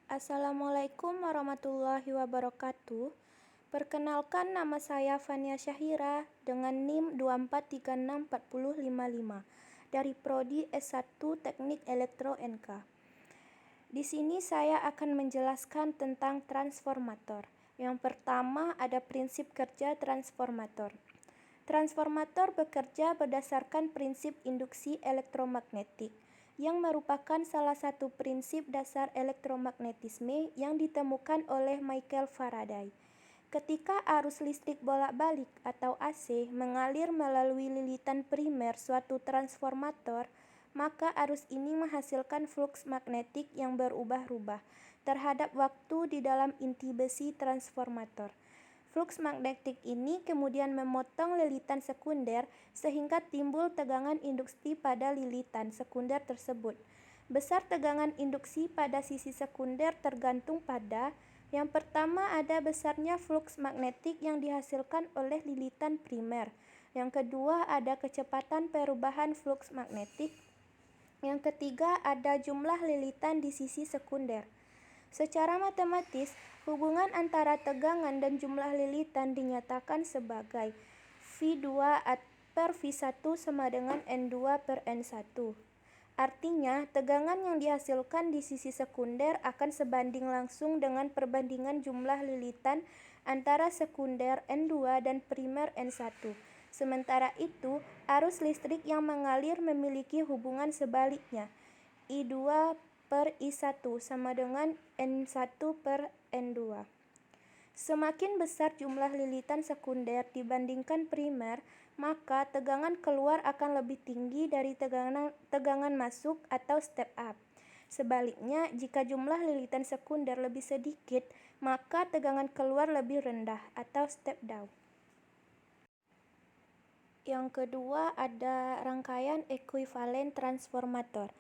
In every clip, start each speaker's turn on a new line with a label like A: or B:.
A: Assalamualaikum warahmatullahi wabarakatuh. Perkenalkan, nama saya Fania Syahira dengan NIM 24364055 dari Prodi S1 Teknik Elektro NK. Di sini saya akan menjelaskan tentang transformator. Yang pertama ada prinsip kerja transformator. Transformator bekerja berdasarkan prinsip induksi elektromagnetik, yang merupakan salah satu prinsip dasar elektromagnetisme yang ditemukan oleh Michael Faraday. Ketika arus listrik bolak-balik atau AC mengalir melalui lilitan primer suatu transformator, maka arus ini menghasilkan fluks magnetik yang berubah-ubah terhadap waktu di dalam inti besi transformator. Fluks magnetik ini kemudian memotong lilitan sekunder sehingga timbul tegangan induksi pada lilitan sekunder tersebut. Besar tegangan induksi pada sisi sekunder tergantung pada yang pertama ada besarnya fluks magnetik yang dihasilkan oleh lilitan primer. Yang kedua ada kecepatan perubahan fluks magnetik. Yang ketiga ada jumlah lilitan di sisi sekunder. Secara matematis, hubungan antara tegangan dan jumlah lilitan dinyatakan sebagai V2 per V1 sama dengan N2 per N1. Artinya, tegangan yang dihasilkan di sisi sekunder akan sebanding langsung dengan perbandingan jumlah lilitan antara sekunder N2 dan primer N1. Sementara itu, arus listrik yang mengalir memiliki hubungan sebaliknya, I2 per I1 sama dengan N1 per N2. Semakin besar jumlah lilitan sekunder dibandingkan primer, maka tegangan keluar akan lebih tinggi dari tegangan masuk atau step up. Sebaliknya, jika jumlah lilitan sekunder lebih sedikit, maka tegangan keluar lebih rendah atau step down. Yang kedua ada rangkaian ekuivalen transformator.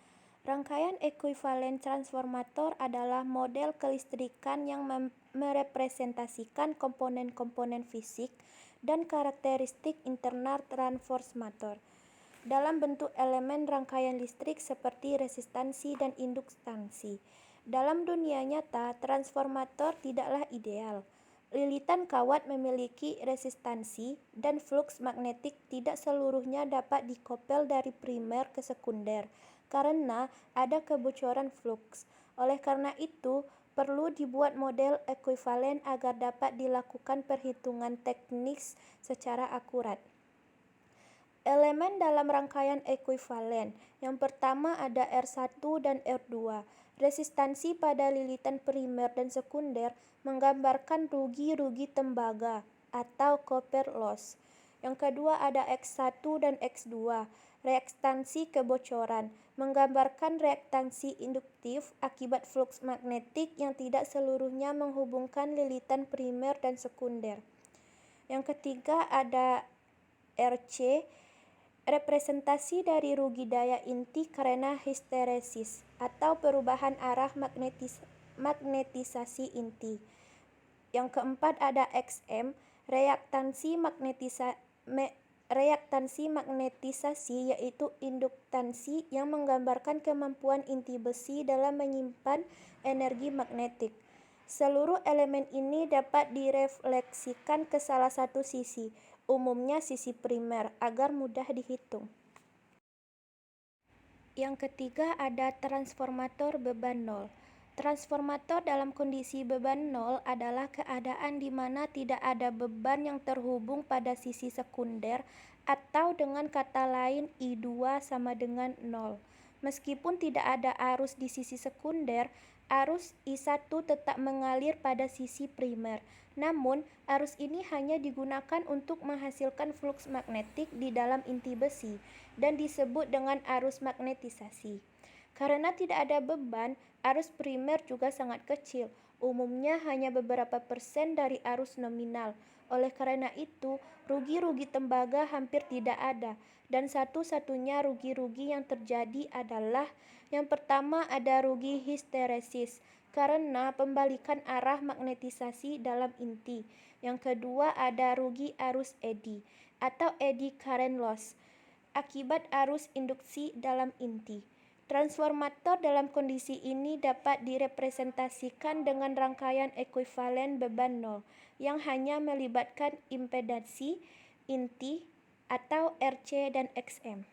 A: Rangkaian ekuivalen transformator adalah model kelistrikan yang merepresentasikan komponen-komponen fisik dan karakteristik internal transformator dalam bentuk elemen rangkaian listrik seperti resistansi dan induktansi. Dalam dunia nyata, transformator tidaklah ideal. Lilitan kawat memiliki resistansi dan fluks magnetik tidak seluruhnya dapat dikopel dari primer ke sekunder karena ada kebocoran fluks. Oleh karena itu, perlu dibuat model ekuivalen agar dapat dilakukan perhitungan teknis secara akurat. Elemen dalam rangkaian ekuivalen. Yang pertama ada R1 dan R2. Resistansi pada lilitan primer dan sekunder menggambarkan rugi-rugi tembaga atau copper loss. Yang kedua ada X1 dan X2. Reaktansi kebocoran menggambarkan reaktansi induktif akibat fluks magnetik yang tidak seluruhnya menghubungkan lilitan primer dan sekunder. Yang ketiga ada RC, representasi dari rugi daya inti karena histeresis atau perubahan arah magnetisasi inti. Yang keempat ada XM, reaktansi magnetisasi yaitu induktansi yang menggambarkan kemampuan inti besi dalam menyimpan energi magnetik. Seluruh elemen ini dapat direfleksikan ke salah satu sisi, umumnya sisi primer, agar mudah dihitung. Yang ketiga ada transformator beban nol. Transformator dalam kondisi beban nol adalah keadaan di mana tidak ada beban yang terhubung pada sisi sekunder atau dengan kata lain I2 sama dengan 0. Meskipun tidak ada arus di sisi sekunder, arus I1 tetap mengalir pada sisi primer. Namun, arus ini hanya digunakan untuk menghasilkan fluks magnetik di dalam inti besi dan disebut dengan arus magnetisasi. Karena tidak ada beban, arus primer juga sangat kecil, umumnya hanya beberapa persen dari arus nominal. Oleh karena itu, rugi-rugi tembaga hampir tidak ada, dan satu-satunya rugi-rugi yang terjadi adalah yang pertama ada rugi histeresis, karena pembalikan arah magnetisasi dalam inti. Yang kedua ada rugi arus eddy, atau eddy current loss, akibat arus induksi dalam inti. Transformator dalam kondisi ini dapat direpresentasikan dengan rangkaian ekuivalen beban nol yang hanya melibatkan impedansi, inti, atau RC dan XM.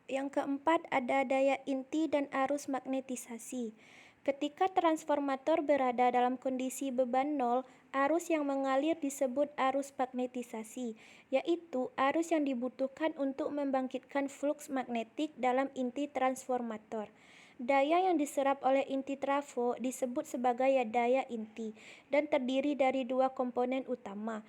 A: Yang keempat ada daya inti dan arus magnetisasi. Ketika transformator berada dalam kondisi beban nol, arus yang mengalir disebut arus magnetisasi, yaitu arus yang dibutuhkan untuk membangkitkan fluks magnetik dalam inti transformator. Daya yang diserap oleh inti trafo disebut sebagai daya inti dan terdiri dari dua komponen utama.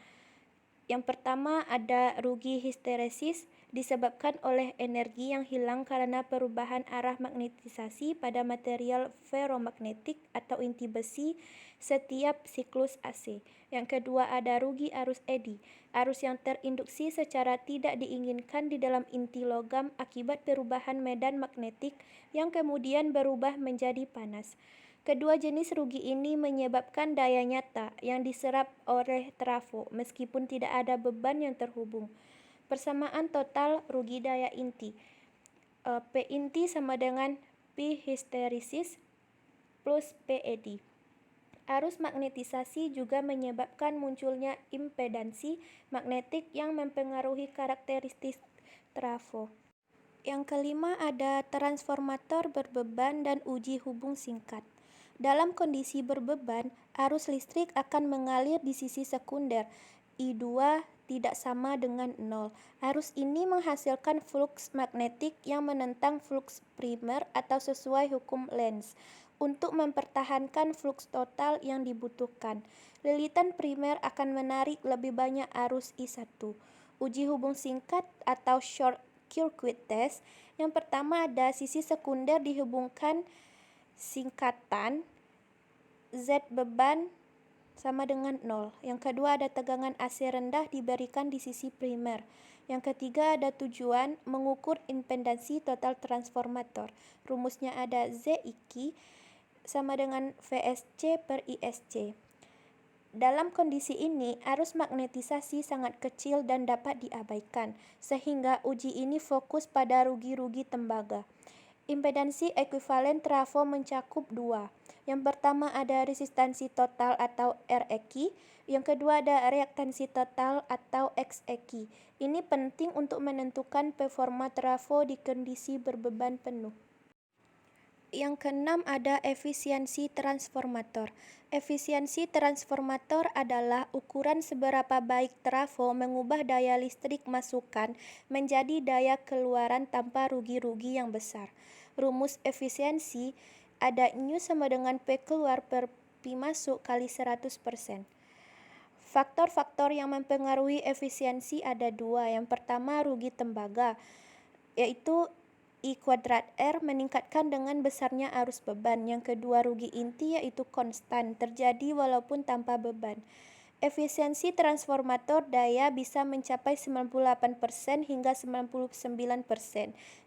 A: Yang pertama ada rugi histeresis disebabkan oleh energi yang hilang karena perubahan arah magnetisasi pada material ferromagnetik atau inti besi setiap siklus AC. Yang kedua ada rugi arus eddy, arus yang terinduksi secara tidak diinginkan di dalam inti logam akibat perubahan medan magnetik yang kemudian berubah menjadi panas. Kedua jenis rugi ini menyebabkan daya nyata yang diserap oleh trafo meskipun tidak ada beban yang terhubung. Persamaan total rugi daya inti. P inti sama dengan P histeresis plus P eddy. Arus magnetisasi juga menyebabkan munculnya impedansi magnetik yang mempengaruhi karakteristik trafo. Yang kelima ada transformator berbeban dan uji hubung singkat. Dalam kondisi berbeban, arus listrik akan mengalir di sisi sekunder. I2 tidak sama dengan 0. Arus ini menghasilkan fluks magnetik yang menentang fluks primer atau sesuai hukum Lenz. Untuk mempertahankan fluks total yang dibutuhkan, lilitan primer akan menarik lebih banyak arus I1. Uji hubung singkat atau short circuit test. Yang pertama ada sisi sekunder dihubungkan singkatan Z beban sama dengan 0. Yang kedua ada tegangan AC rendah diberikan di sisi primer. Yang ketiga ada tujuan mengukur impedansi total transformator. Rumusnya ada ZIK sama dengan VSC per ISC. Dalam kondisi ini, arus magnetisasi sangat kecil dan dapat diabaikan, sehingga uji ini fokus pada rugi-rugi tembaga. Impedansi ekuivalen trafo mencakup dua. Yang pertama ada resistansi total atau REQ, yang kedua ada reaktansi total atau XEQ. Ini penting untuk menentukan performa trafo di kondisi berbeban penuh. Yang keenam ada efisiensi transformator. Efisiensi transformator adalah ukuran seberapa baik trafo mengubah daya listrik masukan menjadi daya keluaran tanpa rugi-rugi yang besar. Rumus efisiensi ada Nu sama dengan P keluar per Pi masuk kali 100%. Faktor-faktor yang mempengaruhi efisiensi ada dua. Yang pertama rugi tembaga, yaitu I kuadrat R meningkatkan dengan besarnya arus beban. Yang kedua rugi inti yaitu konstan, terjadi walaupun tanpa beban. Efisiensi transformator daya bisa mencapai 98% hingga 99%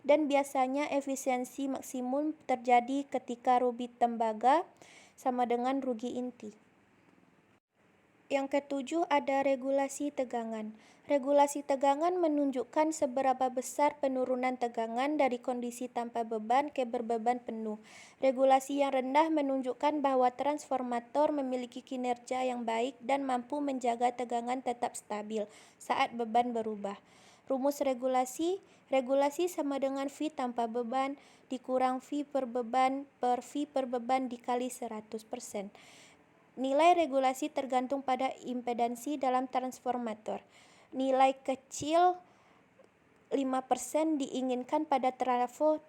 A: dan biasanya efisiensi maksimum terjadi ketika rugi tembaga sama dengan rugi inti. Yang ketujuh ada regulasi tegangan. Regulasi tegangan menunjukkan seberapa besar penurunan tegangan dari kondisi tanpa beban ke berbeban penuh. Regulasi yang rendah menunjukkan bahwa transformator memiliki kinerja yang baik dan mampu menjaga tegangan tetap stabil saat beban berubah. Rumus regulasi sama dengan V tanpa beban dikurang V per beban per V per beban dikali 100%. Nilai regulasi tergantung pada impedansi dalam transformator. Nilai kecil 5% diinginkan pada trafo.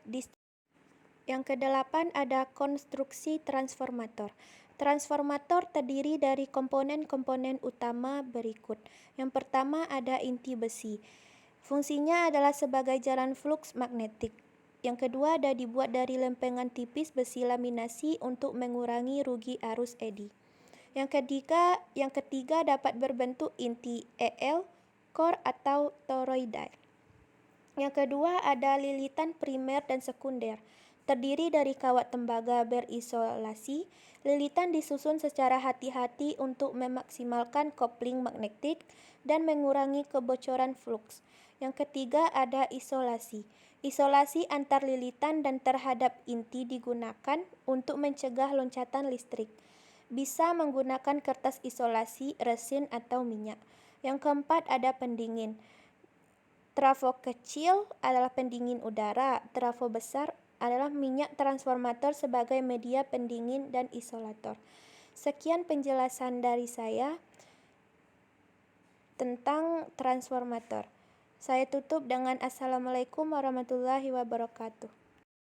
A: Yang kedelapan ada konstruksi transformator. Transformator terdiri dari komponen-komponen utama berikut. Yang pertama ada inti besi. Fungsinya adalah sebagai jalan fluks magnetik. Yang kedua ada dibuat dari lempengan tipis besi laminasi untuk mengurangi rugi arus eddy. Yang ketiga dapat berbentuk inti EL, core atau toroidal. Yang kedua ada lilitan primer dan sekunder. Terdiri dari kawat tembaga berisolasi. Lilitan disusun secara hati-hati untuk memaksimalkan kopling magnetik dan mengurangi kebocoran fluks. Yang ketiga ada isolasi. Isolasi antar lilitan dan terhadap inti digunakan untuk mencegah loncatan listrik. Bisa menggunakan kertas isolasi, resin, atau minyak. Yang keempat ada pendingin. Trafo kecil adalah pendingin udara, trafo besar adalah minyak transformator sebagai media pendingin dan isolator. Sekian penjelasan dari saya tentang transformator. Saya tutup dengan Assalamualaikum warahmatullahi wabarakatuh.